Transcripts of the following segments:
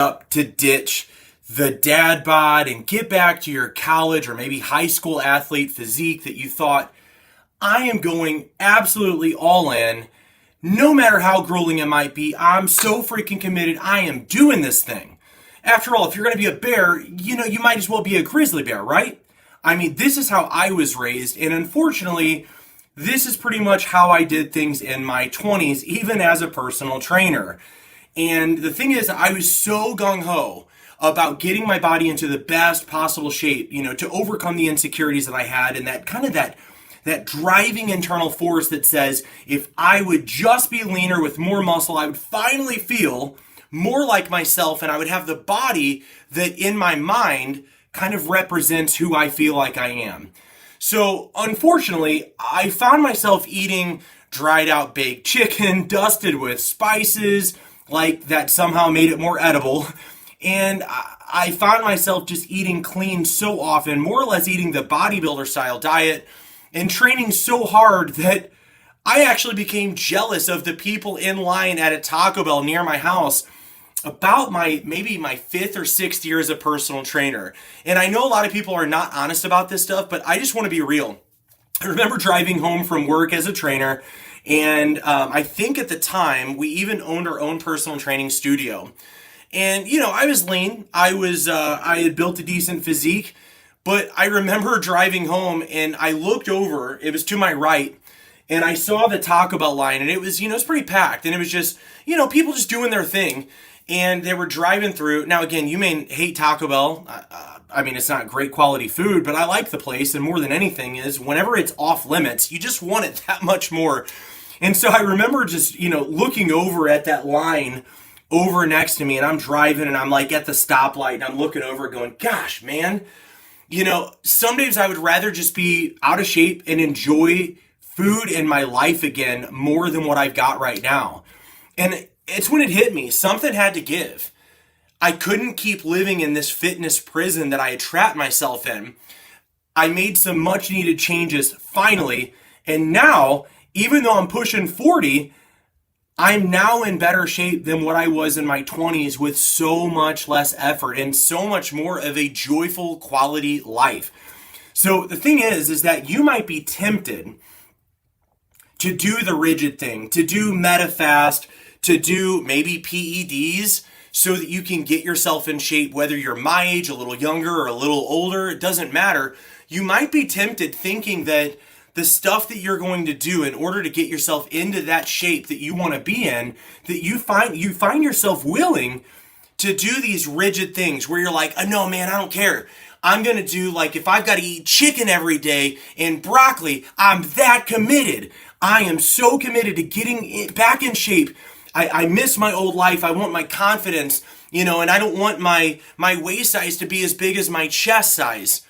up to ditch the dad bod and get back to your college or maybe high school athlete physique that you thought, I am going absolutely all in, no matter how grueling it might be. I'm so freaking committed. I am doing this thing. After all, if you're going to be a bear, you might as well be a grizzly bear, right? I mean, this is how I was raised, and unfortunately, this is pretty much how I did things in my 20s, even as a personal trainer. And the thing is, I was so gung-ho about getting my body into the best possible shape, to overcome the insecurities that I had, and that kind of that driving internal force that says, if I would just be leaner with more muscle, I would finally feel more like myself, and I would have the body that in my mind kind of represents who I feel like I am. So unfortunately, I found myself eating dried out baked chicken, dusted with spices, like that somehow made it more edible. And I found myself just eating clean so often, more or less eating the bodybuilder style diet, and training so hard that I actually became jealous of the people in line at a Taco Bell near my house about maybe my 5th or 6th year as a personal trainer. And I know a lot of people are not honest about this stuff, but I just want to be real. I remember driving home from work as a trainer, and I think at the time we even owned our own personal training studio. And I was lean. I had built a decent physique, but I remember driving home and I looked over. It was to my right, and I saw the Taco Bell line, and it was it's pretty packed, and it was just people just doing their thing. And they were driving through. Now, again, you may hate Taco Bell. I mean, it's not great quality food, but I like the place. And more than anything is whenever it's off limits, you just want it that much more. And so I remember just, looking over at that line over next to me, and I'm driving and I'm like at the stoplight and I'm looking over going, gosh, man, some days I would rather just be out of shape and enjoy food in my life again more than what I've got right now. And it's when it hit me. Something had to give. I couldn't keep living in this fitness prison that I had trapped myself in. I made some much needed changes finally. And now, even though I'm pushing 40, I'm now in better shape than what I was in my 20s with so much less effort and so much more of a joyful quality life. So the thing is that you might be tempted to do the rigid thing, to do MetaFast, to do maybe PEDs so that you can get yourself in shape, whether you're my age, a little younger, or a little older, it doesn't matter. You might be tempted thinking that the stuff that you're going to do in order to get yourself into that shape that you want to be in, that you find yourself willing to do these rigid things where you're like, oh, no, man, I don't care. I'm going to do, like, if I've got to eat chicken every day and broccoli, I'm that committed. I am so committed to getting back in shape. I miss my old life. I want my confidence, and I don't want my waist size to be as big as my chest size.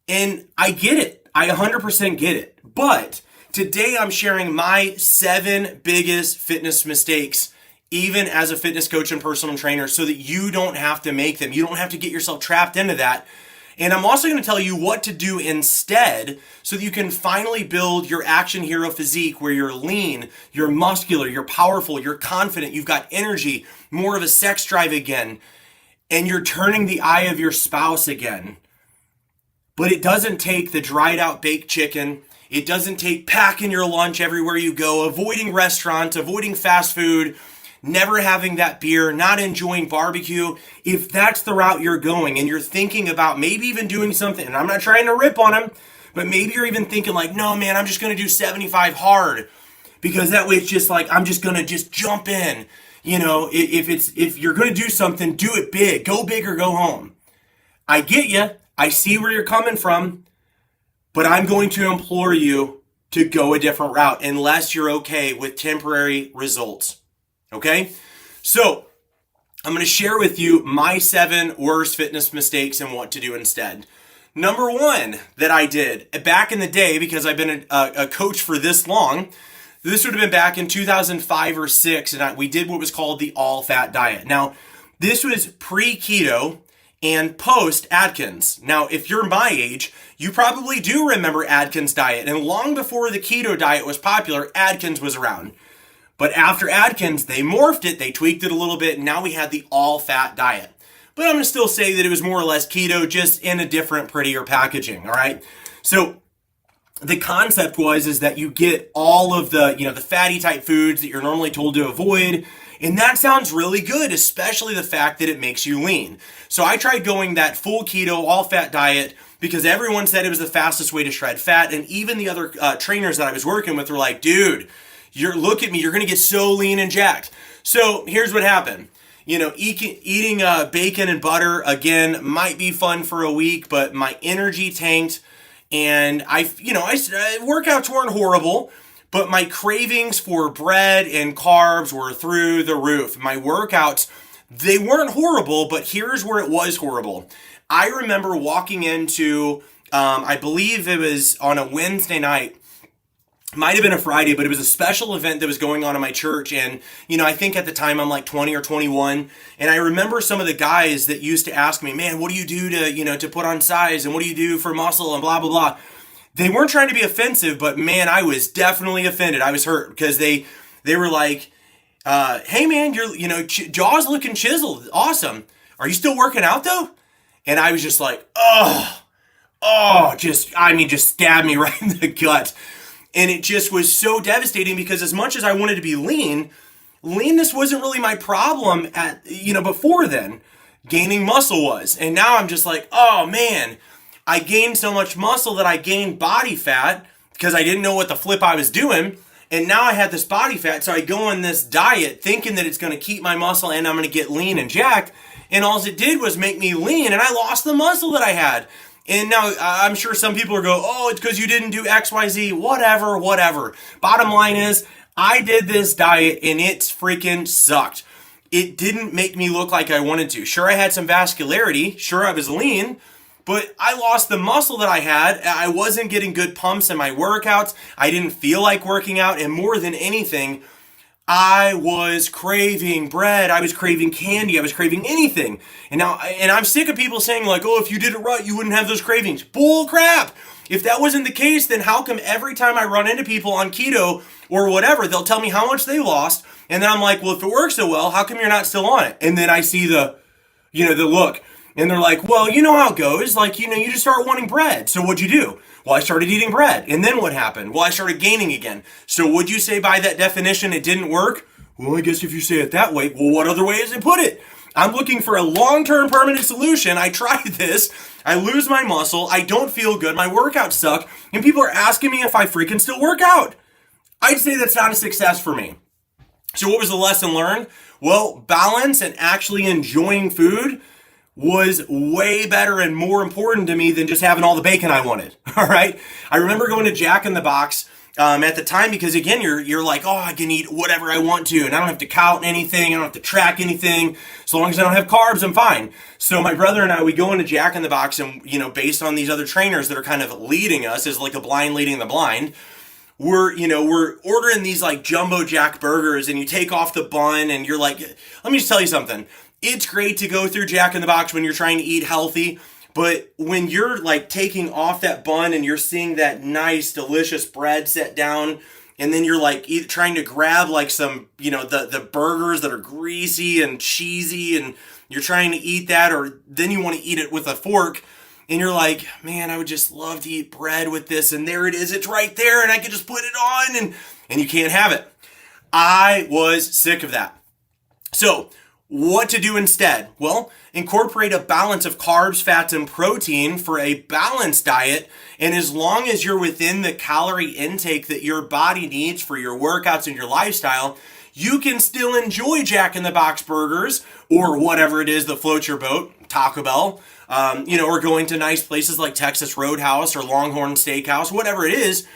And I get it. I 100% get it. But today I'm sharing my 7 biggest fitness mistakes, even as a fitness coach and personal trainer, so that you don't have to make them. You don't have to get yourself trapped into that. And I'm also going to tell you what to do instead so that you can finally build your action hero physique where you're lean, you're muscular, you're powerful, you're confident, you've got energy, more of a sex drive again, and you're turning the eye of your spouse again. But it doesn't take the dried out baked chicken. It doesn't take packing your lunch everywhere you go, avoiding restaurants, avoiding fast food, never having that beer, not enjoying barbecue. If that's the route you're going and you're thinking about maybe even doing something, and I'm not trying to rip on them, but maybe you're even thinking like, no, man, I'm just going to do 75 hard because that way it's just like, I'm just going to just jump in. If you're going to do something, do it big. Go big or go home. I get you. I see where you're coming from, but I'm going to implore you to go a different route unless you're okay with temporary results. Okay? So, I'm going to share with you my 7 worst fitness mistakes and what to do instead. Number 1 that I did back in the day, because I've been a coach for this long, this would have been back in 2005 or 6, and we did what was called the all-fat diet. Now, this was pre-keto and post-Atkins. Now, if you're my age, you probably do remember Atkins diet, and long before the keto diet was popular, Atkins was around. But after Atkins, they morphed it, they tweaked it a little bit, and now we had the all-fat diet. But I'm going to still say that it was more or less keto, just in a different, prettier packaging, all right? So the concept is that you get all of the, the fatty type foods that you're normally told to avoid. And that sounds really good, especially the fact that it makes you lean. So I tried going that full keto, all fat diet because everyone said it was the fastest way to shred fat. And even the other trainers that I was working with were like, dude, look at me, you're going to get so lean and jacked. So here's what happened. Eating bacon and butter, again, might be fun for a week, but my energy tanked. And workouts weren't horrible, but my cravings for bread and carbs were through the roof. My workouts, they weren't horrible, but here's where it was horrible. I remember walking into, I believe it was on a Wednesday night, might have been a Friday, but it was a special event that was going on in my church. And, I think at the time I'm like 20 or 21. And I remember some of the guys that used to ask me, man, what do you do to put on size? And what do you do for muscle and blah, blah, blah. They weren't trying to be offensive, but man, I was definitely offended. I was hurt because they were like, hey man, jaw's looking chiseled. Awesome. Are you still working out though? And I was just like, just stab me right in the gut. And it just was so devastating because as much as I wanted to be lean, leanness wasn't really my problem before then. Gaining muscle was. And now I'm just like, oh man, I gained so much muscle that I gained body fat because I didn't know what the flip I was doing. And now I had this body fat. So I go on this diet thinking that it's going to keep my muscle and I'm going to get lean and jacked. And all it did was make me lean and I lost the muscle that I had. And now I'm sure some people are going, oh, it's because you didn't do X, Y, Z, whatever. Bottom line is, I did this diet and it freaking sucked. It didn't make me look like I wanted to. Sure, I had some vascularity. Sure, I was lean. But I lost the muscle that I had. I wasn't getting good pumps in my workouts. I didn't feel like working out. And more than anything, I was craving bread. I was craving candy. I was craving anything. And I'm sick of people saying like, oh, if you did it right, you wouldn't have those cravings. Bull crap. If that wasn't the case, then how come every time I run into people on keto or whatever, they'll tell me how much they lost. And then I'm like, well, if it works so well, how come you're not still on it? And then I see the look. And they're like, well, you know how it goes. Like, you just start wanting bread. So what'd you do? Well, I started eating bread. And then what happened? Well, I started gaining again. So would you say by that definition it didn't work? Well, I guess if you say it that way, well, what other way is it put it? I'm looking for a long-term permanent solution. I tried this. I lose my muscle. I don't feel good. My workouts suck. And people are asking me if I freaking still work out. I'd say that's not a success for me. So what was the lesson learned? Well, balance and actually enjoying food was way better and more important to me than just having all the bacon I wanted. All right. I remember going to Jack in the Box at the time because again, you're like, oh, I can eat whatever I want to, and I don't have to count anything. I don't have to track anything. So long as I don't have carbs, I'm fine. So my brother and I, we go into Jack in the Box, and based on these other trainers that are kind of leading us as like a blind leading the blind, we're ordering these like jumbo jack burgers, and you take off the bun, and you're like, let me just tell you something. It's great to go through Jack in the Box when you're trying to eat healthy, but when you're like taking off that bun and you're seeing that nice, delicious bread set down, and then you're like trying to grab like some, the burgers that are greasy and cheesy, and you're trying to eat that, or then you want to eat it with a fork, and you're like, man, I would just love to eat bread with this, and there it is, it's right there, and I can just put it on, and you can't have it. I was sick of that. So, what to do instead? Well, incorporate a balance of carbs, fats, and protein for a balanced diet. And as long as you're within the calorie intake that your body needs for your workouts and your lifestyle, you can still enjoy Jack in the Box burgers or whatever it is that floats your boat, Taco Bell, or going to nice places like Texas Roadhouse or Longhorn Steakhouse, whatever it is,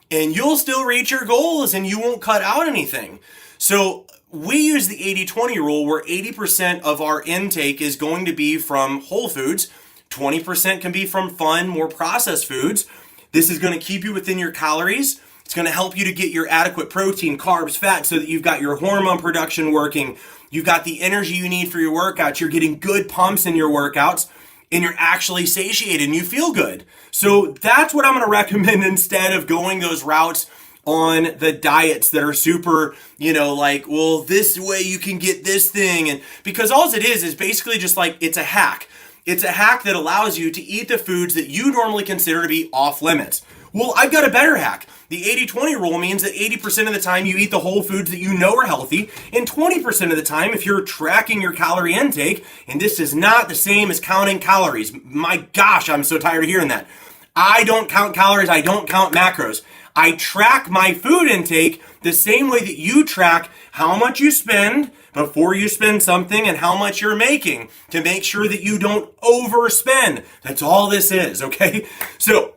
and you'll still reach your goals and you won't cut out anything. So we use the 80-20 rule where 80% of our intake is going to be from whole foods. 20% can be from fun, more processed foods. This is going to keep you within your calories. It's going to help you to get your adequate protein, carbs, fat, so that you've got your hormone production working. You've got the energy you need for your workouts. You're getting good pumps in your workouts, and you're actually satiated and you feel good. So that's what I'm going to recommend instead of going those routes on the diets that are super, like, well, this way you can get this thing. And because all it is basically just like, it's a hack. It's a hack that allows you to eat the foods that you normally consider to be off limits. Well, I've got a better hack. The 80-20 rule means that 80% of the time you eat the whole foods that you know are healthy, and 20% of the time, if you're tracking your calorie intake, and this is not the same as counting calories. My gosh, I'm so tired of hearing that. I don't count calories, I don't count macros. I track my food intake the same way that you track how much you spend before you spend something and how much you're making to make sure that you don't overspend. That's all this is, okay? So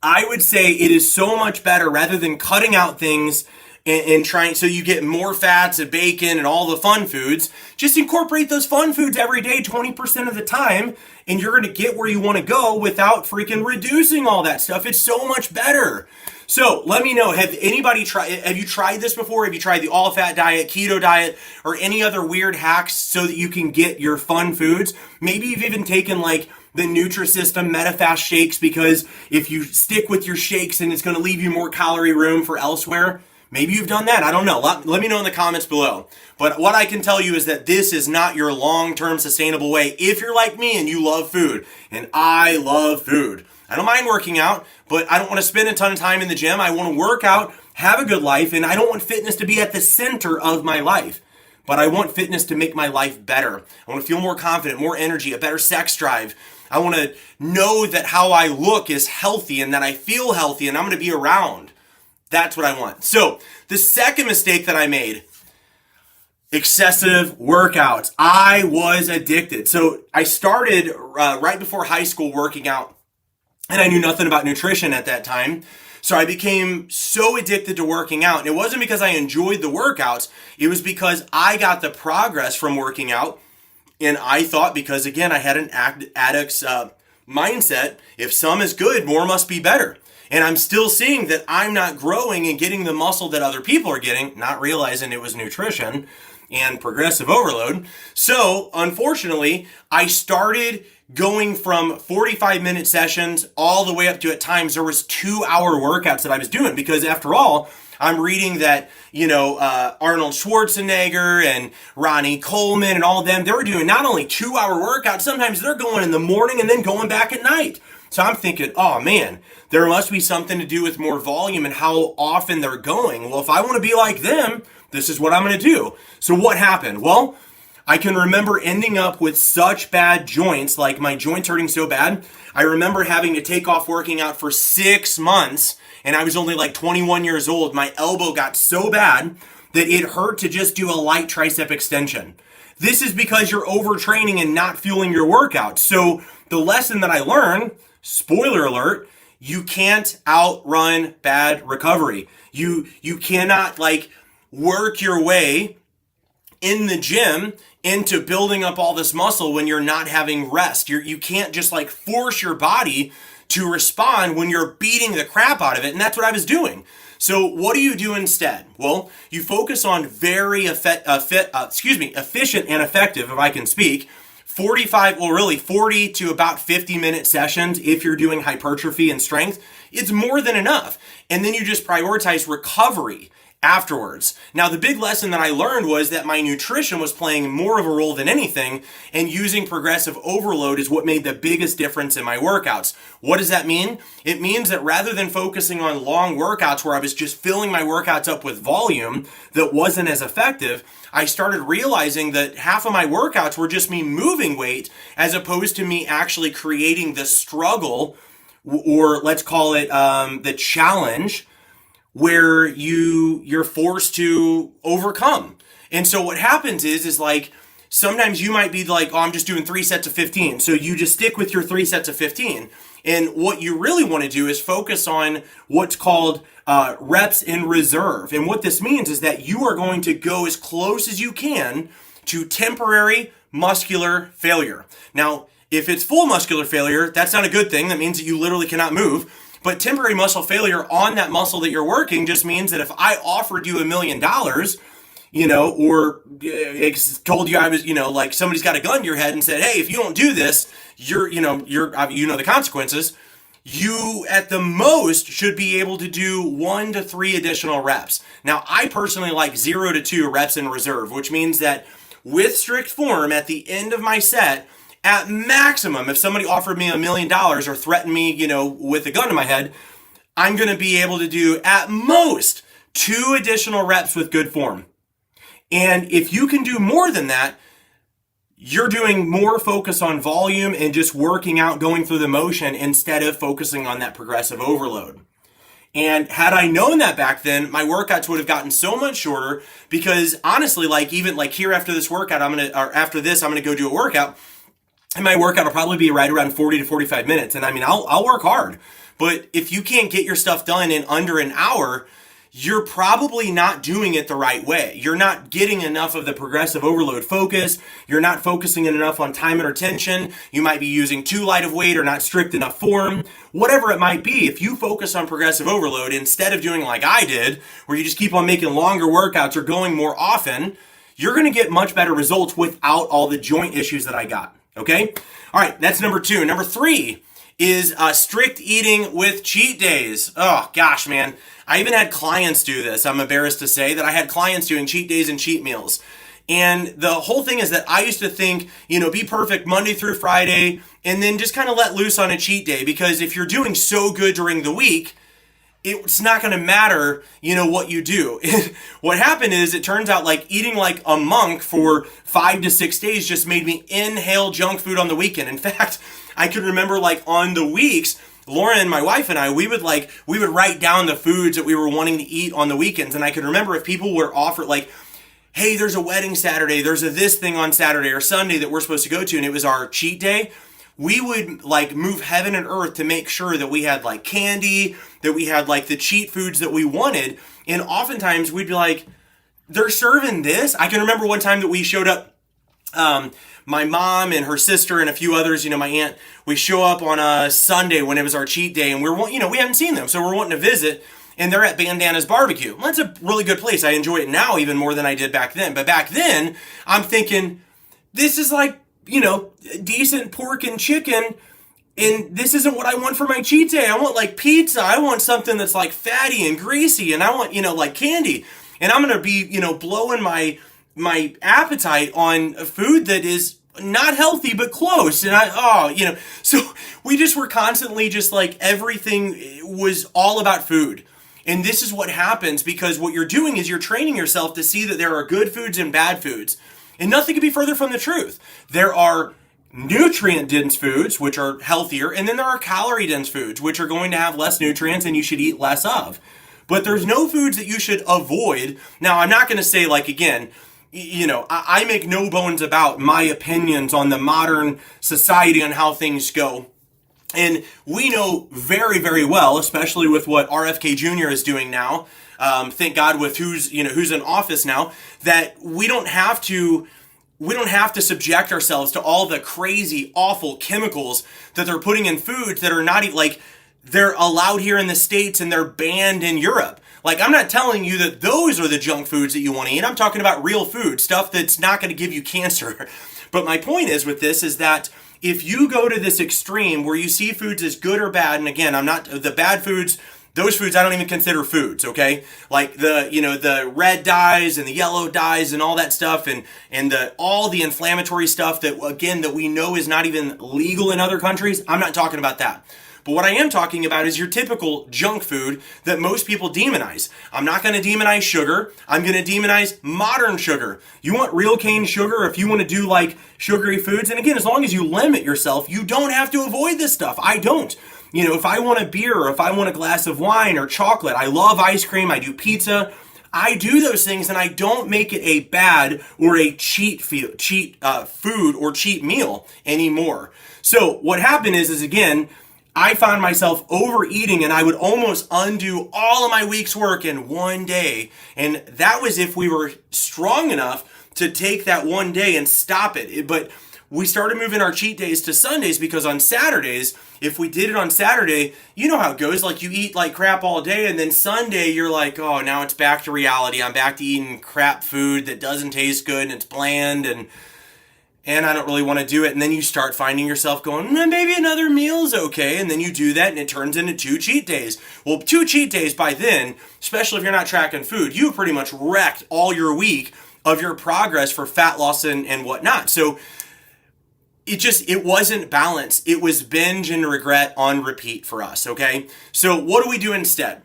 I would say it is so much better rather than cutting out things and trying so you get more fats and bacon and all the fun foods. Just incorporate those fun foods every day 20% of the time, and you're going to get where you want to go without freaking reducing all that stuff. It's so much better. So let me know, have you tried this before? Have you tried the all-fat diet, keto diet, or any other weird hacks so that you can get your fun foods? Maybe you've even taken like the Nutrisystem MetaFast shakes, because if you stick with your shakes and it's going to leave you more calorie room for elsewhere. Maybe you've done that. I don't know. Let me know in the comments below. But what I can tell you is that this is not your long-term sustainable way if you're like me and you love food. And I love food. I don't mind working out, but I don't want to spend a ton of time in the gym. I want to work out, have a good life, and I don't want fitness to be at the center of my life. But I want fitness to make my life better. I want to feel more confident, more energy, a better sex drive. I want to know that how I look is healthy and that I feel healthy and I'm going to be around. That's what I want. So the second mistake that I made, excessive workouts. I was addicted. So I started right before high school working out, and I knew nothing about nutrition at that time. So I became so addicted to working out. And it wasn't because I enjoyed the workouts. It was because I got the progress from working out. And I thought, because again, I had an addict's mindset, if some is good, more must be better. And I'm still seeing that I'm not growing and getting the muscle that other people are getting, not realizing it was nutrition and progressive overload. So unfortunately, I started going from 45-minute sessions all the way up to, at times, there was 2-hour workouts that I was doing, because after all, I'm reading that, Arnold Schwarzenegger and Ronnie Coleman and all of them, they were doing not only 2-hour workouts, sometimes they're going in the morning and then going back at night. So I'm thinking, oh man, there must be something to do with more volume and how often they're going. Well, if I want to be like them, this is what I'm going to do. So what happened? Well, I can remember ending up with such bad joints, like my joints hurting so bad. I remember having to take off working out for 6 months, and I was only like 21 years old. My elbow got so bad that it hurt to just do a light tricep extension. This is because you're overtraining and not fueling your workout. So the lesson that I learned, spoiler alert, you can't outrun bad recovery. You cannot work your way in the gym into building up all this muscle when you're not having rest. You can't just force your body to respond when you're beating the crap out of it. And that's what I was doing. So what do you do instead? Well, you focus on very efficient and effective, if I can speak, 40 to about 50-minute sessions. If you're doing hypertrophy and strength, it's more than enough. And then you just prioritize recovery afterwards. Now, the big lesson that I learned was that my nutrition was playing more of a role than anything, and using progressive overload is what made the biggest difference in my workouts. What does that mean? It means that rather than focusing on long workouts where I was just filling my workouts up with volume that wasn't as effective, I started realizing that half of my workouts were just me moving weight as opposed to me actually creating the struggle, or let's call it the challenge, where you're forced to overcome. And so what happens is sometimes you might be like, oh, I'm just doing 3 sets of 15. So you just stick with your 3 sets of 15. And what you really want to do is focus on what's called reps in reserve. And what this means is that you are going to go as close as you can to temporary muscular failure. Now, if it's full muscular failure, that's not a good thing. That means that you literally cannot move. But temporary muscle failure on that muscle that you're working just means that if I offered you $1 million, or told you I was, somebody's got a gun to your head and said, hey, if you don't do this, you're the consequences. you at the most should be able to do 1 to 3 additional reps. Now, I personally like 0 to 2 reps in reserve, which means that with strict form at the end of my set, at maximum, if somebody offered me $1 million or threatened me, with a gun to my head, I'm going to be able to do at most 2 additional reps with good form. And if you can do more than that, you're doing more focus on volume and just working out, going through the motion instead of focusing on that progressive overload. And had I known that back then, my workouts would have gotten so much shorter because honestly, even here after this workout, I'm going to go do a workout and my workout will probably be right around 40 to 45 minutes. And I'll work hard, but if you can't get your stuff done in under an hour, you're probably not doing it the right way. You're not getting enough of the progressive overload focus. You're not focusing enough on time and retention. You might be using too light of weight or not strict enough form. Whatever it might be, if you focus on progressive overload instead of doing like I did, where you just keep on making longer workouts or going more often, you're going to get much better results without all the joint issues that I got. Okay? All right, that's number 2. Number 3 is strict eating with cheat days. Oh, gosh, man. I even had clients do this. I'm embarrassed to say that I had clients doing cheat days and cheat meals. And the whole thing is that I used to think, be perfect Monday through Friday and then just kind of let loose on a cheat day. Because if you're doing so good during the week, it's not going to matter, what you do. What happened is it turns out eating like a monk for 5 to 6 days just made me inhale junk food on the weekend. In fact, I could remember on the weeks, Lauren, my wife, and I, we would write down the foods that we were wanting to eat on the weekends. And I could remember if people were offered hey, there's a wedding Saturday, there's this thing on Saturday or Sunday that we're supposed to go to, and it was our cheat day, we would move heaven and earth to make sure that we had candy, that we had the cheat foods that we wanted. And oftentimes we'd be they're serving this. I can remember one time that we showed up, my mom and her sister and a few others, my aunt, we show up on a Sunday when it was our cheat day and we haven't seen them. So we're wanting to visit and they're at Bandana's Barbecue. Well, that's a really good place. I enjoy it now even more than I did back then. But back then I'm thinking this is decent pork and chicken. And this isn't what I want for my cheat day. I want pizza. I want something that's fatty and greasy. And I want, candy. And I'm going to be, blowing my appetite on food that is not healthy, but close. And so we just were constantly just everything was all about food. And this is what happens because what you're doing is you're training yourself to see that there are good foods and bad foods. And nothing could be further from the truth. There are nutrient-dense foods, which are healthier, and then there are calorie-dense foods, which are going to have less nutrients and you should eat less of. But there's no foods that you should avoid. Now, I'm not going to say, again, I make no bones about my opinions on the modern society and how things go. And we know very, very well, especially with what RFK Jr. is doing now, thank God with who's in office now, that we don't have to subject ourselves to all the crazy, awful chemicals that they're putting in foods that are not they're allowed here in the States and they're banned in Europe. I'm not telling you that those are the junk foods that you want to eat. I'm talking about real food, stuff that's not going to give you cancer. But my point is with this is that if you go to this extreme where you see foods as good or bad, and again, the bad foods, those foods I don't even consider foods, okay? The red dyes and the yellow dyes and all that stuff and all the inflammatory stuff that we know is not even legal in other countries. I'm not talking about that. But what I am talking about is your typical junk food that most people demonize. I'm not going to demonize sugar. I'm going to demonize modern sugar. You want real cane sugar if you want to do sugary foods. And again, as long as you limit yourself, you don't have to avoid this stuff. I don't. If I want a beer or if I want a glass of wine or chocolate, I love ice cream. I do pizza. I do those things and I don't make it a bad or a cheat food or cheat meal anymore. So what happened is again, I found myself overeating and I would almost undo all of my week's work in one day. And that was if we were strong enough to take that one day and stop it. But we started moving our cheat days to Sundays because on Saturdays, if we did it on Saturday, you know how it goes. You eat crap all day and then Sunday you're oh, now it's back to reality. I'm back to eating crap food that doesn't taste good and it's bland. And and I don't really want to do it. And then you start finding yourself going, maybe another meal's okay. And then you do that and it turns into 2 cheat days. Well, 2 cheat days by then, especially if you're not tracking food, you've pretty much wrecked all your week of your progress for fat loss and whatnot. So it wasn't balanced. It was binge and regret on repeat for us, okay? So what do we do instead?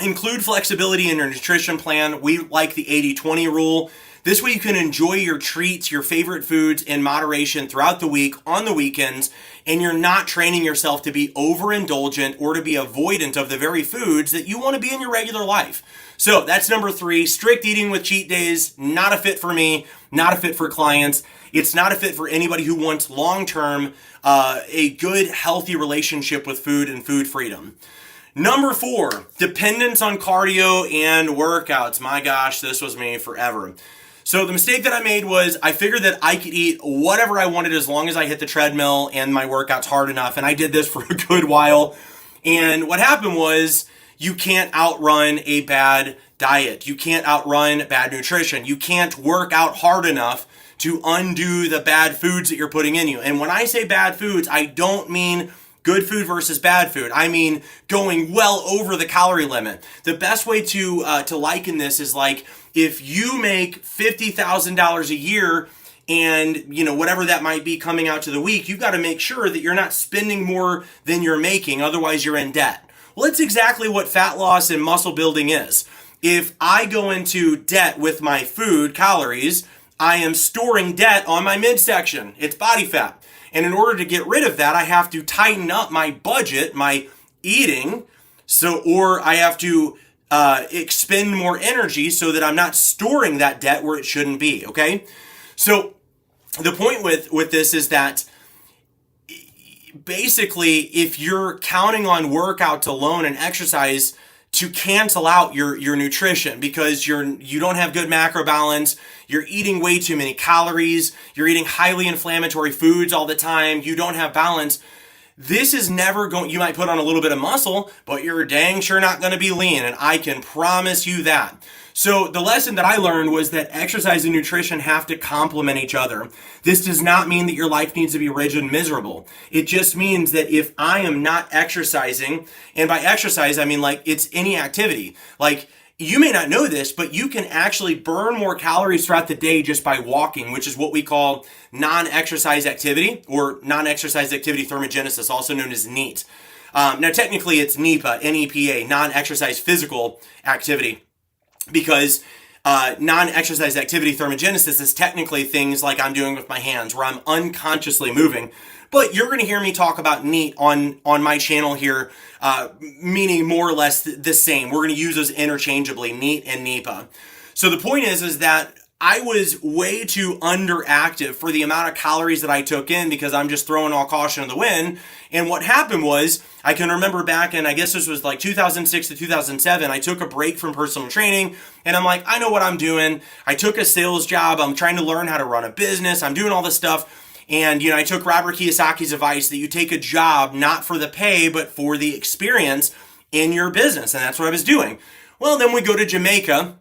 Include flexibility in your nutrition plan. We like the 80-20 rule. This way you can enjoy your treats, your favorite foods in moderation throughout the week, on the weekends, and you're not training yourself to be overindulgent or to be avoidant of the very foods that you want to be in your regular life. So that's number 3, strict eating with cheat days, not a fit for me, not a fit for clients. It's not a fit for anybody who wants long-term, a good, healthy relationship with food and food freedom. Number 4, dependence on cardio and workouts. My gosh, this was me forever. So the mistake that I made was I figured that I could eat whatever I wanted as long as I hit the treadmill and my workout's hard enough. And I did this for a good while. And what happened was you can't outrun a bad diet. You can't outrun bad nutrition. You can't work out hard enough to undo the bad foods that you're putting in you. And when I say bad foods, I don't mean good food versus bad food. I mean going well over the calorie limit. The best way to liken this is like if you make $50,000 a year and whatever that might be coming out to the week, you've got to make sure that you're not spending more than you're making. Otherwise, you're in debt. Well, that's exactly what fat loss and muscle building is. If I go into debt with my food calories, I am storing debt on my midsection. It's body fat. And in order to get rid of that, I have to tighten up my budget, my eating, or I have to expend more energy so that I'm not storing that debt where it shouldn't be, okay? So the point with this is that basically if you're counting on workouts alone and exercise to cancel out your nutrition because you don't have good macro balance, you're eating way too many calories, you're eating highly inflammatory foods all the time, you don't have balance, this is never going, you might put on a little bit of muscle, but you're dang sure not going to be lean, and I can promise you that. So the lesson that I learned was that exercise and nutrition have to complement each other. This does not mean that your life needs to be rigid and miserable. It just means that if I am not exercising, and by exercise, I mean like it's any activity. Like you may not know this, but you can actually burn more calories throughout the day just by walking, which is what we call non-exercise activity or non-exercise activity thermogenesis, also known as NEAT. Now technically it's NEPA, N-E-P-A, non-exercise physical activity. Because non-exercise activity thermogenesis is technically things like I'm doing with my hands where I'm unconsciously moving. But you're going to hear me talk about NEAT on my channel here, meaning more or less the same. We're going to use those interchangeably, NEAT and NEPA. So the point is that I was way too underactive for the amount of calories that I took in because I'm just throwing all caution to the wind. And what happened was, I can remember back in, I guess this was like 2006 to 2007, I took a break from personal training and I'm like, I know what I'm doing. I took a sales job. I'm trying to learn how to run a business. I'm doing all this stuff. And, I took Robert Kiyosaki's advice that you take a job not for the pay, but for the experience in your business. And that's what I was doing. Well, then we go to Jamaica.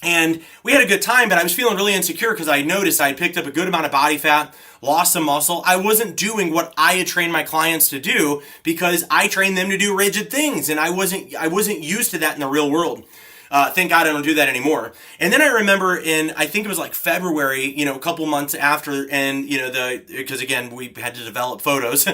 And we had a good time, but I was feeling really insecure because I noticed I had picked up a good amount of body fat, lost some muscle. I wasn't doing what I had trained my clients to do because I trained them to do rigid things, and I wasn't used to that in the real world. Thank God I don't do that anymore. And then I remember I think it was like February, a couple months after, and because again, we had to develop photos.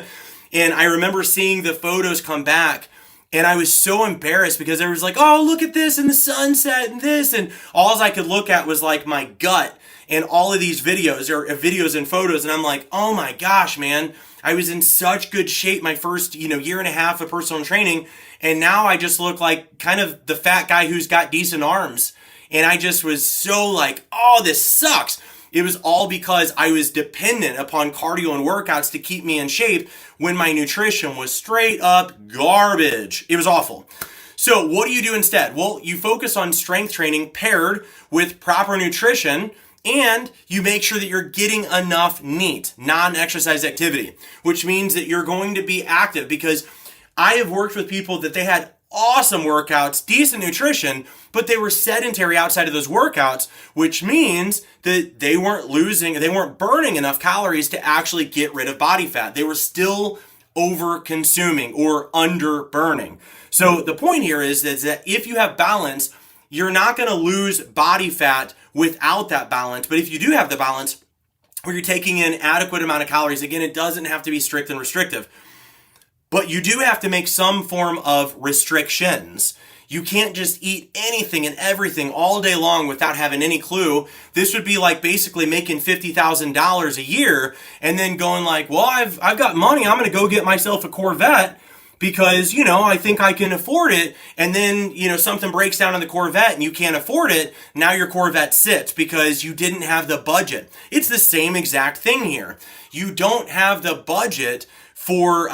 And I remember seeing the photos come back. And I was so embarrassed because there was like, oh, look at this and the sunset and this. And all I could look at was like my gut and all of these videos and photos. And I'm like, oh my gosh, man, I was in such good shape my first, year and a half of personal training. And now I just look like kind of the fat guy who's got decent arms. And I just was so like, oh, this sucks. It was all because I was dependent upon cardio and workouts to keep me in shape when my nutrition was straight up garbage. It was awful. So what do you do instead? Well, you focus on strength training paired with proper nutrition, and you make sure that you're getting enough NEAT, non-exercise activity, which means that you're going to be active, because I have worked with people that they had awesome workouts, decent nutrition, but they were sedentary outside of those workouts, which means that they weren't burning enough calories to actually get rid of body fat. They were still over consuming or under burning. So the point here is that if you have balance, you're not going to lose body fat without that balance. But if you do have the balance where you're taking in adequate amount of calories, again, it doesn't have to be strict and restrictive, but you do have to make some form of restrictions. You can't just eat anything and everything all day long without having any clue. This would be like basically making $50,000 a year and then going like, well, I've got money. I'm going to go get myself a Corvette because, I think I can afford it. And then, something breaks down on the Corvette and you can't afford it. Now your Corvette sits because you didn't have the budget. It's the same exact thing here. You don't have the budget for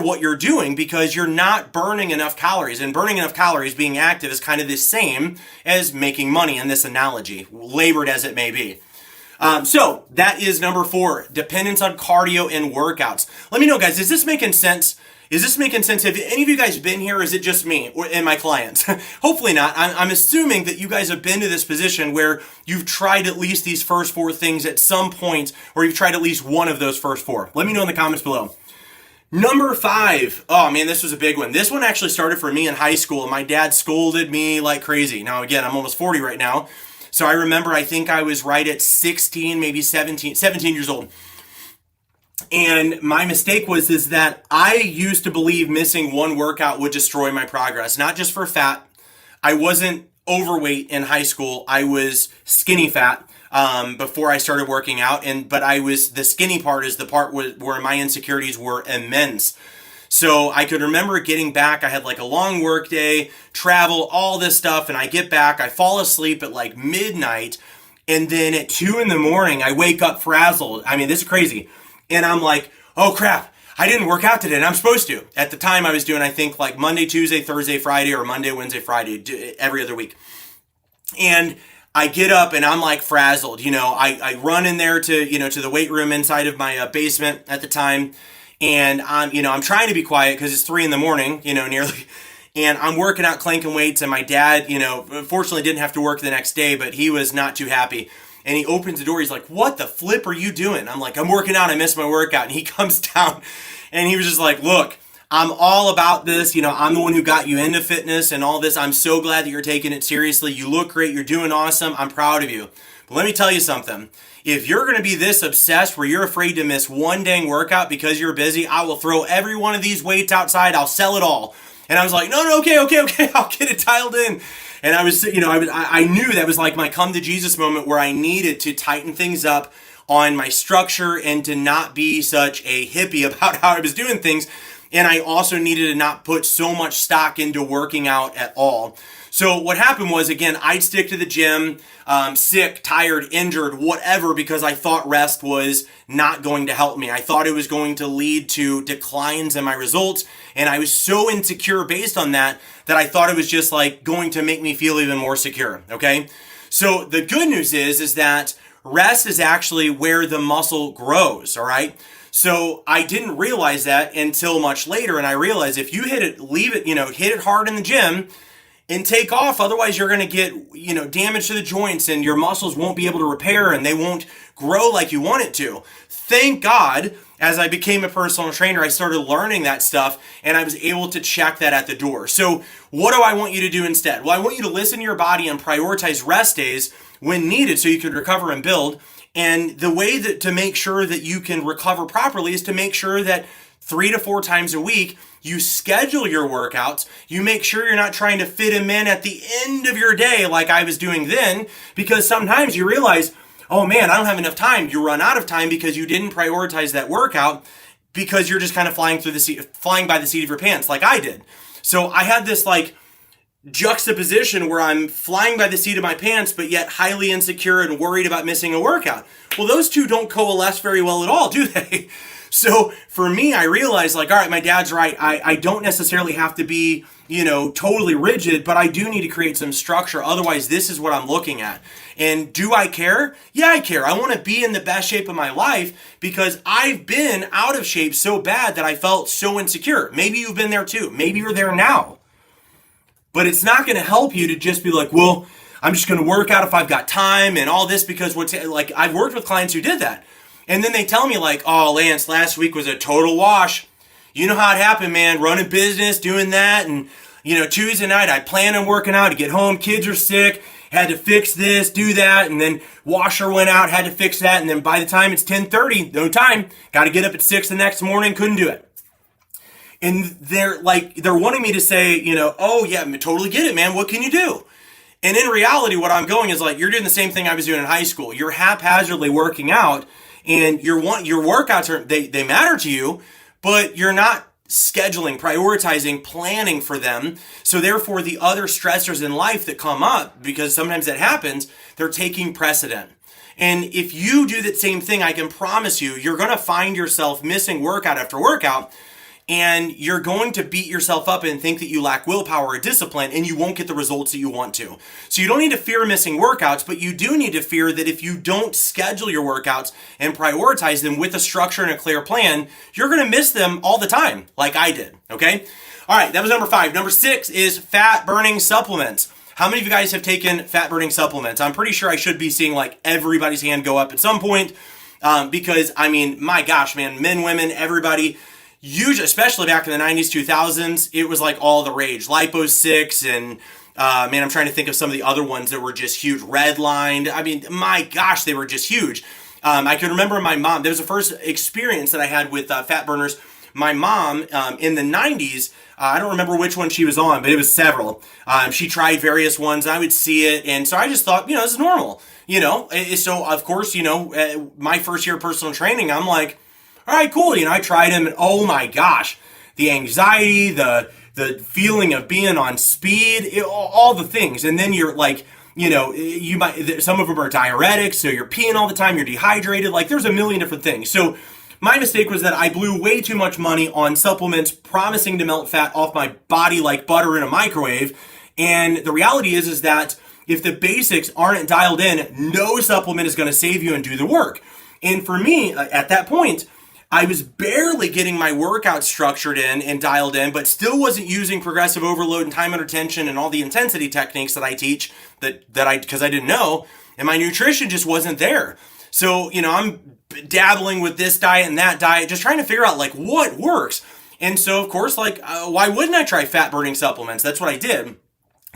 what you're doing because you're not burning enough calories. And burning enough calories, being active, is kind of the same as making money in this analogy, labored as it may be. So that is number 4, dependence on cardio and workouts. Let me know, guys, is this making sense? Is this making sense? Have any of you guys been here, or is it just me and my clients? Hopefully not. I'm assuming that you guys have been to this position where you've tried at least these first 4 things at some point, or you've tried at least one of those first 4. Let me know in the comments below. Number 5. Oh man, this was a big one. This one actually started for me in high school, and my dad scolded me like crazy. Now again, I'm almost 40 right now. So I remember, I think I was right at 16, maybe 17 years old. And my mistake is that I used to believe missing one workout would destroy my progress, not just for fat. I wasn't overweight in high school. I was skinny fat before I started working out. But the skinny part is the part where my insecurities were immense. So I could remember getting back. I had like a long work day, travel, all this stuff. And I get back, I fall asleep at like midnight. And then at 2 a.m, I wake up frazzled. I mean, this is crazy. And I'm like, oh crap, I didn't work out today and I'm supposed to. At the time I was doing, I think, like Monday, Tuesday, Thursday, Friday, or Monday, Wednesday, Friday, every other week. And I get up and I'm like frazzled. I run in there to the weight room inside of my basement at the time. And I'm trying to be quiet because it's 3 a.m, nearly. And I'm working out, clanking weights. And my dad, fortunately didn't have to work the next day, but he was not too happy. And he opens the door. He's like, what the flip are you doing? I'm like, I'm working out. I missed my workout. And he comes down and he was just like, look, I'm all about this. I'm the one who got you into fitness and all this. I'm so glad that you're taking it seriously. You look great. You're doing awesome. I'm proud of you. But let me tell you something. If you're going to be this obsessed where you're afraid to miss one dang workout because you're busy, I will throw every one of these weights outside. I'll sell it all. And I was like, no, okay. I'll get it dialed in. And I was, I knew that was like my come to Jesus moment where I needed to tighten things up on my structure and to not be such a hippie about how I was doing things. And I also needed to not put so much stock into working out at all. So what happened was, again, I'd stick to the gym, sick, tired, injured, whatever, because I thought rest was not going to help me. I thought it was going to lead to declines in my results. And I was so insecure based on that I thought it was just like going to make me feel even more secure. Okay. So the good news is that rest is actually where the muscle grows. All right. So I didn't realize that until much later. And I realized if you hit it, leave it, hit it hard in the gym and take off. Otherwise, you're going to get, damage to the joints and your muscles won't be able to repair and they won't grow like you want it to. Thank God, as I became a personal trainer, I started learning that stuff and I was able to check that at the door. So what do I want you to do instead? Well, I want you to listen to your body and prioritize rest days when needed so you can recover and build. And the way that to make sure that you can recover properly is to make sure that 3 to 4 times a week, you schedule your workouts. You make sure you're not trying to fit them in at the end of your day like I was doing then, because sometimes you realize, oh man, I don't have enough time. You run out of time because you didn't prioritize that workout because you're just kind of flying by the seat of your pants like I did. So I had this like juxtaposition where I'm flying by the seat of my pants, but yet highly insecure and worried about missing a workout. Well, those two don't coalesce very well at all, do they? So for me, I realized like, all right, my dad's right. I don't necessarily have to be, totally rigid, but I do need to create some structure. Otherwise, this is what I'm looking at. And do I care? Yeah, I care. I want to be in the best shape of my life because I've been out of shape so bad that I felt so insecure. Maybe you've been there too. Maybe you're there now. But it's not going to help you to just be like, well, I'm just going to work out if I've got time and all this, because like I've worked with clients who did that. And then they tell me like, oh, Lance, last week was a total wash. You know how it happened, man, running business, doing that. And, Tuesday night I planned on working out to get home. Kids are sick. Had to fix this, do that. And then washer went out, had to fix that. And then by the time it's 10:30, no time. Got to get up at 6 the next morning. Couldn't do it. And they're wanting me to say, oh yeah, I totally get it, man. What can you do? And in reality, what I'm going is like, you're doing the same thing I was doing in high school. You're haphazardly working out, and your workouts they matter to you, but you're not scheduling, prioritizing, planning for them. So therefore, the other stressors in life that come up, because sometimes that happens, they're taking precedent. And if you do that same thing, I can promise you, you're going to find yourself missing workout after workout, and you're going to beat yourself up and think that you lack willpower or discipline, and you won't get the results that you want to. So you don't need to fear missing workouts, but you do need to fear that if you don't schedule your workouts and prioritize them with a structure and a clear plan, you're going to miss them all the time, like I did, okay? All right, that was number 5. Number 6 is fat-burning supplements. How many of you guys have taken fat-burning supplements? I'm pretty sure I should be seeing like everybody's hand go up at some point, because, my gosh, man, men, women, everybody, usually, especially back in the 90s, 2000s, it was like all the rage. Lipo 6 and, I'm trying to think of some of the other ones that were just huge. Redlined. My gosh, they were just huge. I can remember my mom. There was the first experience that I had with fat burners. My mom, in the 90s, I don't remember which one she was on, but it was several. She tried various ones. I would see it. And so I just thought, this is normal. So, of course, my first year of personal training, I'm like, all right, cool. I tried them, and oh my gosh, the anxiety, the feeling of being on speed, all the things. And then you're like, you might, some of them are diuretics, so you're peeing all the time, you're dehydrated. Like, there's a million different things. So my mistake was that I blew way too much money on supplements promising to melt fat off my body like butter in a microwave. And the reality is that if the basics aren't dialed in, no supplement is going to save you and do the work. And for me, at that point, I was barely getting my workout structured in and dialed in, but still wasn't using progressive overload and time under tension and all the intensity techniques that I teach because I didn't know, and my nutrition just wasn't there. So, I'm dabbling with this diet and that diet, just trying to figure out like what works. And so, of course, why wouldn't I try fat burning supplements? That's what I did.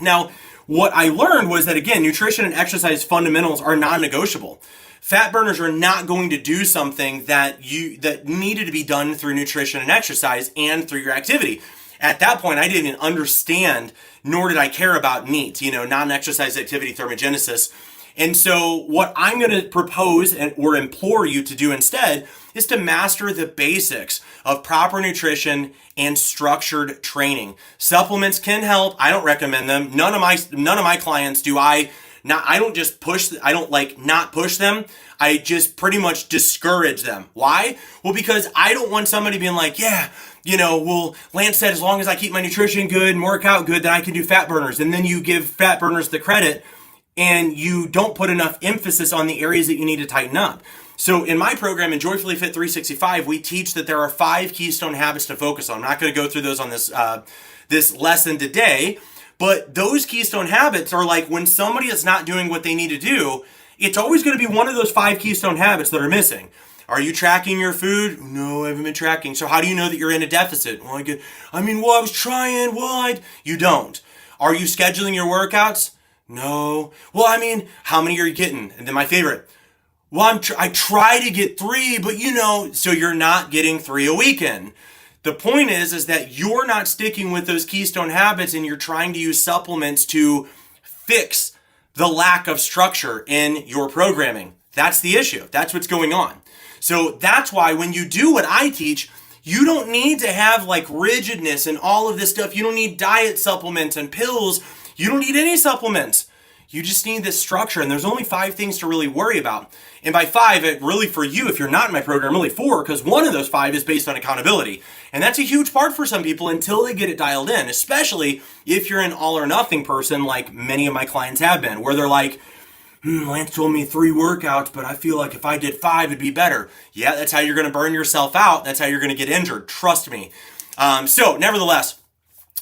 Now, what I learned was that, again, nutrition and exercise fundamentals are non-negotiable. Fat burners are not going to do something that needed to be done through nutrition and exercise and through your activity. At that point, I didn't even understand, nor did I care about NEAT, non-exercise activity thermogenesis. And so what I'm going to propose or implore you to do instead is to master the basics of proper nutrition and structured training. Supplements can help. I don't recommend them. None of my clients do. I don't just push, I don't not push them. I just pretty much discourage them. Why? Well, because I don't want somebody being like, yeah, Lance said as long as I keep my nutrition good and work out good, then I can do fat burners. And then you give fat burners the credit and you don't put enough emphasis on the areas that you need to tighten up. So in my program, in Joyfully Fit 365, we teach that there are 5 keystone habits to focus on. I'm not going to go through those on this lesson today. But those keystone habits are like when somebody is not doing what they need to do, it's always going to be one of those 5 keystone habits that are missing. Are you tracking your food? No, I haven't been tracking. So how do you know that you're in a deficit? Well, I was trying. You don't. Are you scheduling your workouts? No. Well, how many are you getting? And then my favorite. Well, I try to get 3, but so you're not getting 3 a weekend. The point is that you're not sticking with those keystone habits and you're trying to use supplements to fix the lack of structure in your programming. That's the issue. That's what's going on. So that's why when you do what I teach, you don't need to have rigidness and all of this stuff. You don't need diet supplements and pills. You don't need any supplements. You just need this structure, and there's only 5 things to really worry about. And by 5, it really for you, if you're not in my program, really 4, because one of those 5 is based on accountability. And that's a huge part for some people until they get it dialed in, especially if you're an all or nothing person like many of my clients have been, where they're like, Lance told me 3 workouts, but I feel like if I did 5, it'd be better. Yeah, that's how you're going to burn yourself out. That's how you're going to get injured. Trust me. So nevertheless,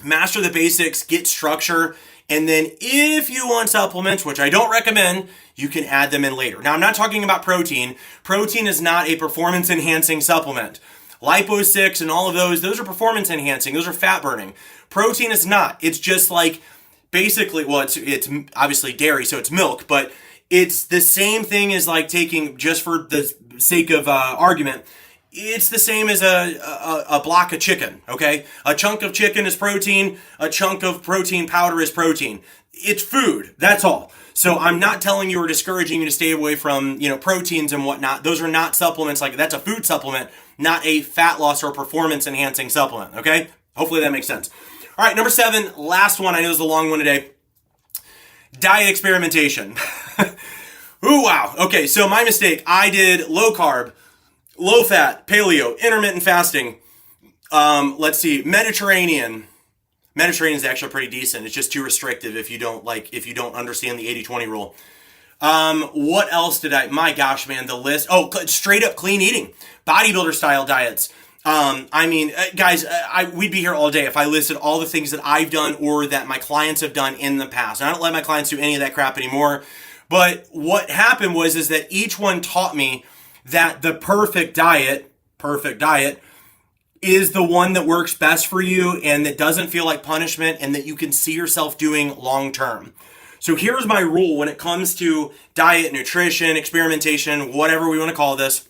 master the basics, get structure, and then if you want supplements, which I don't recommend, you can add them in later. Now, I'm not talking about protein. Protein is not a performance enhancing supplement. Lipo-6 and all of those are performance enhancing. Those are fat burning. Protein is not. It's just like basically, well, it's obviously dairy, so it's milk, but it's the same thing as like taking, just for the sake of argument, it's the same as a block of chicken, okay? A chunk of chicken is protein. A chunk of protein powder is protein. It's food. That's all. So I'm not telling you or discouraging you to stay away from, proteins and whatnot. Those are not supplements. Like, that's a food supplement, not a fat loss or performance enhancing supplement, okay? Hopefully that makes sense. All right, number 7, last one. I know this is a long one today. Diet experimentation. Ooh, wow. Okay, so my mistake. I did low carb, low fat, paleo, intermittent fasting. Let's see, Mediterranean. Mediterranean is actually pretty decent. It's just too restrictive if you don't understand the 80-20 rule. What else did I? My gosh, man, the list. Oh, straight up clean eating, bodybuilder style diets. Guys, we'd be here all day if I listed all the things that I've done or that my clients have done in the past. And I don't let my clients do any of that crap anymore. But what happened is that each one taught me that the perfect diet is the one that works best for you and that doesn't feel like punishment and that you can see yourself doing long term. So here's my rule when it comes to diet, nutrition, experimentation, whatever we want to call this.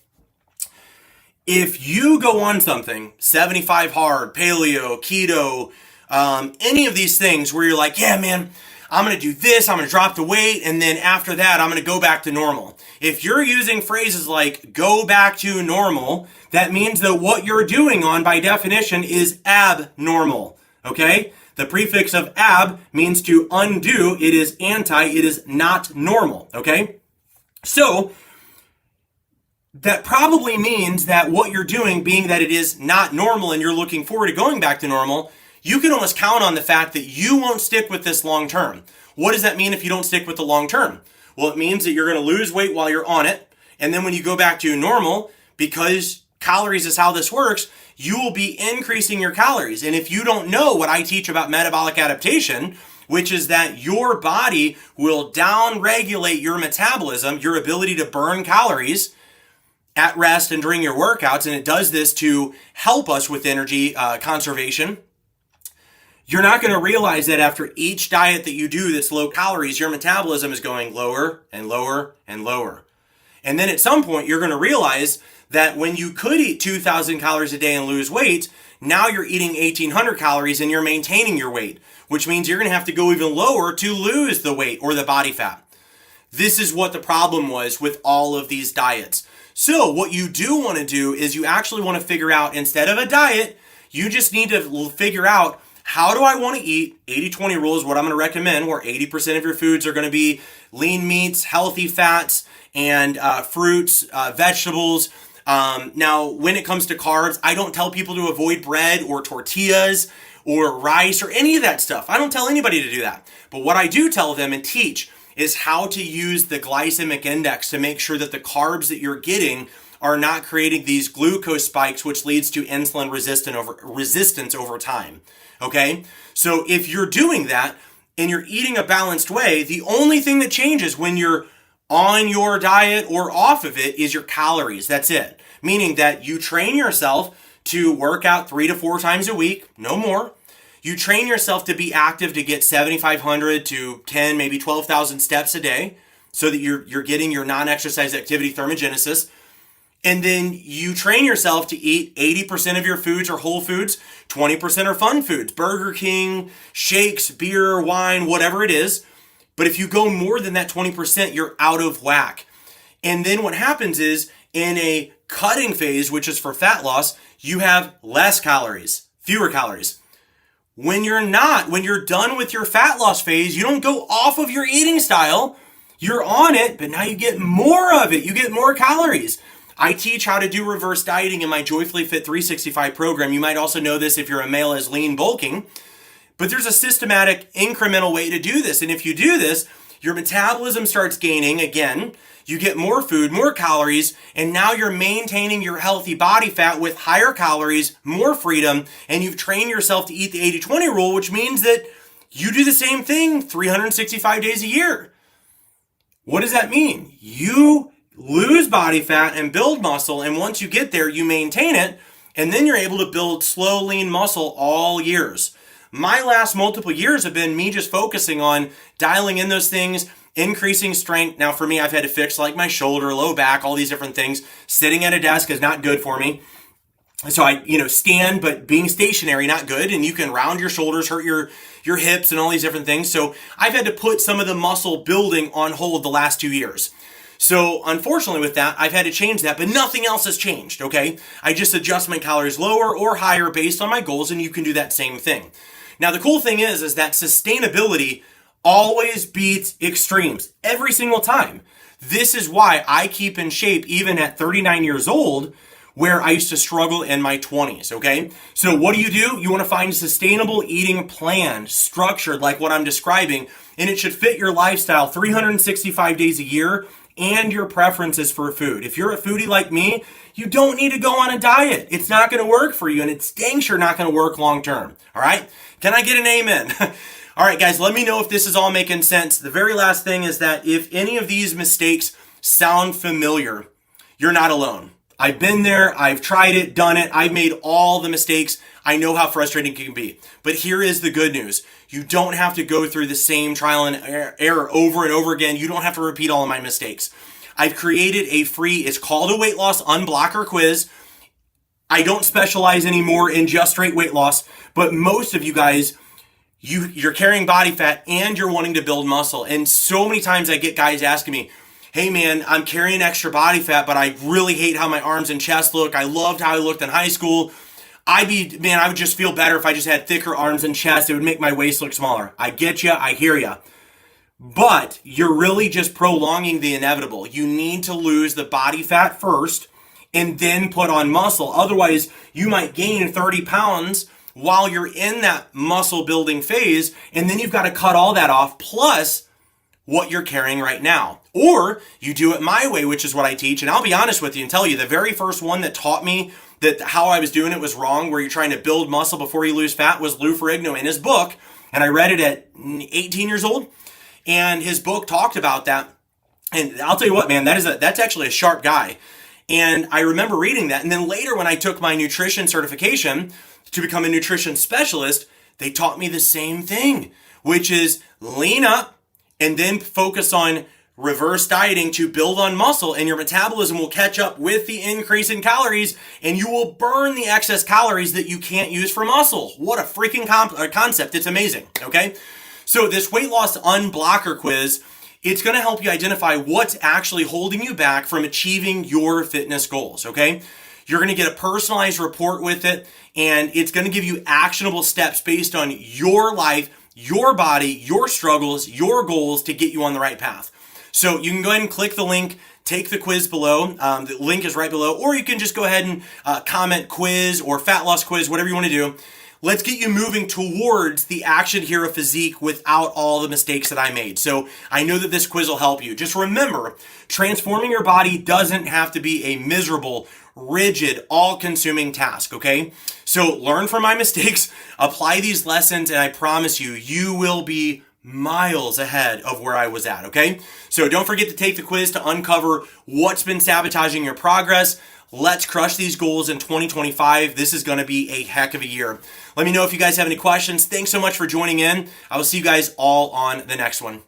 If you go on something, 75 hard, paleo, keto, any of these things where you're like, yeah, man, I'm going to do this, I'm going to drop the weight, and then after that, I'm going to go back to normal. If you're using phrases like go back to normal, that means that what you're doing on, by definition, is abnormal, okay? The prefix of ab means to undo. It is anti, it is not normal, okay? So, that probably means that what you're doing, being that it is not normal and you're looking forward to going back to normal, you can almost count on the fact that you won't stick with this long term. What does that mean if you don't stick with the long term? Well, it means that you're going to lose weight while you're on it. And then when you go back to normal, because calories is how this works, you will be increasing your calories. And if you don't know what I teach about metabolic adaptation, which is that your body will down-regulate your metabolism, your ability to burn calories at rest and during your workouts, and it does this to help us with energy conservation. You're not going to realize that after each diet that you do that's low calories, your metabolism is going lower and lower and lower. And then at some point, you're going to realize that when you could eat 2,000 calories a day and lose weight, now you're eating 1,800 calories and you're maintaining your weight, which means you're going to have to go even lower to lose the weight or the body fat. This is what the problem was with all of these diets. So what you do want to do is you actually want to figure out, instead of a diet, you just need to figure out, how do I want to eat? 80-20 rule is what I'm going to recommend, where 80% of your foods are going to be lean meats, healthy fats, and fruits, vegetables. Now, when it comes to carbs, I don't tell people to avoid bread or tortillas or rice or any of that stuff. I don't tell anybody to do that. But what I do tell them and teach is how to use the glycemic index to make sure that the carbs that you're getting are not creating these glucose spikes, which leads to insulin resistance over time. Okay? So if you're doing that and you're eating a balanced way, the only thing that changes when you're on your diet or off of it is your calories. That's it. Meaning that you train yourself to work out 3 to 4 times a week, no more. You train yourself to be active to get 7,500 to 10, maybe 12,000 steps a day so that you're getting your non-exercise activity thermogenesis. And then you train yourself to eat 80% of your foods are whole foods, 20% are fun foods, Burger King, shakes, beer, wine, whatever it is. But if you go more than that 20%, you're out of whack. And then what happens is, in a cutting phase, which is for fat loss, you have less calories, fewer calories. When you're done with your fat loss phase, you don't go off of your eating style. You're on it, but now you get more of it. You get more calories. I teach how to do reverse dieting in my Joyfully Fit 365 program. You might also know this if you're a male as lean bulking. But there's a systematic, incremental way to do this. And if you do this, your metabolism starts gaining again. You get more food, more calories, and now you're maintaining your healthy body fat with higher calories, more freedom, and you've trained yourself to eat the 80-20 rule, which means that you do the same thing 365 days a year. What does that mean? You lose body fat and build muscle, and once you get there, you maintain it, and then you're able to build slow, lean muscle all years. My last multiple years have been me just focusing on dialing in those things, increasing strength. Now for me, I've had to fix like my shoulder, low back, all these different things. Sitting at a desk is not good for me. So I, stand, but being stationary, not good. And you can round your shoulders, hurt your hips and all these different things. So I've had to put some of the muscle building on hold the last 2 years. So unfortunately with that, I've had to change that, but nothing else has changed, okay? I just adjust my calories lower or higher based on my goals, and you can do that same thing. Now the cool thing is that sustainability always beats extremes every single time. This is why I keep in shape even at 39 years old, where I used to struggle in my 20s, okay? So what do? You want to find a sustainable eating plan, structured like what I'm describing, and it should fit your lifestyle 365 days a year and your preferences for food. If you're a foodie like me, you don't need to go on a diet. It's not going to work for you, and it's dang sure not going to work long term, all right? Can I get an amen? All right, guys, let me know if this is all making sense. The very last thing is that if any of these mistakes sound familiar, you're not alone. I've been there. I've tried it, done it. I've made all the mistakes. I know how frustrating it can be. But here is the good news. You don't have to go through the same trial and error over and over again. You don't have to repeat all of my mistakes. I've created a free, it's called a weight loss unblocker quiz. I don't specialize anymore in just straight weight loss, but most of you guys, you're carrying body fat and you're wanting to build muscle. And so many times I get guys asking me, hey man, I'm carrying extra body fat, but I really hate how my arms and chest look. I loved how I looked in high school. I would just feel better if I just had thicker arms and chest. It would make my waist look smaller. I get you. I hear you. But you're really just prolonging the inevitable. You need to lose the body fat first and then put on muscle. Otherwise, you might gain 30 pounds while you're in that muscle building phase, and then you've got to cut all that off plus what you're carrying right now. Or you do it my way, which is what I teach. And I'll be honest with you and tell you, the very first one that taught me that how I was doing it was wrong, where you're trying to build muscle before you lose fat, was Lou Ferrigno in his book. And I read it at 18 years old. And his book talked about that. And I'll tell you what, man, that's actually a sharp guy. And I remember reading that. And then later when I took my nutrition certification to become a nutrition specialist, they taught me the same thing, which is lean up and then focus on reverse dieting to build on muscle, and your metabolism will catch up with the increase in calories, and you will burn the excess calories that you can't use for muscle. What a freaking concept. It's amazing, okay? So this weight loss unblocker quiz, it's going to help you identify what's actually holding you back from achieving your fitness goals, okay? You're going to get a personalized report with it, and it's going to give you actionable steps based on your life, your body, your struggles, your goals to get you on the right path. So you can go ahead and click the link, take the quiz below. The link is right below, or you can just go ahead and comment quiz or fat loss quiz, whatever you want to do. Let's get you moving towards the action hero physique without all the mistakes that I made. So I know that this quiz will help you. Just remember, transforming your body doesn't have to be a miserable, rigid, all-consuming task, okay? So learn from my mistakes, apply these lessons, and I promise you, you will be miles ahead of where I was at, okay? So don't forget to take the quiz to uncover what's been sabotaging your progress. Let's crush these goals in 2025. This is going to be a heck of a year. Let me know if you guys have any questions. Thanks so much for joining in. I will see you guys all on the next one.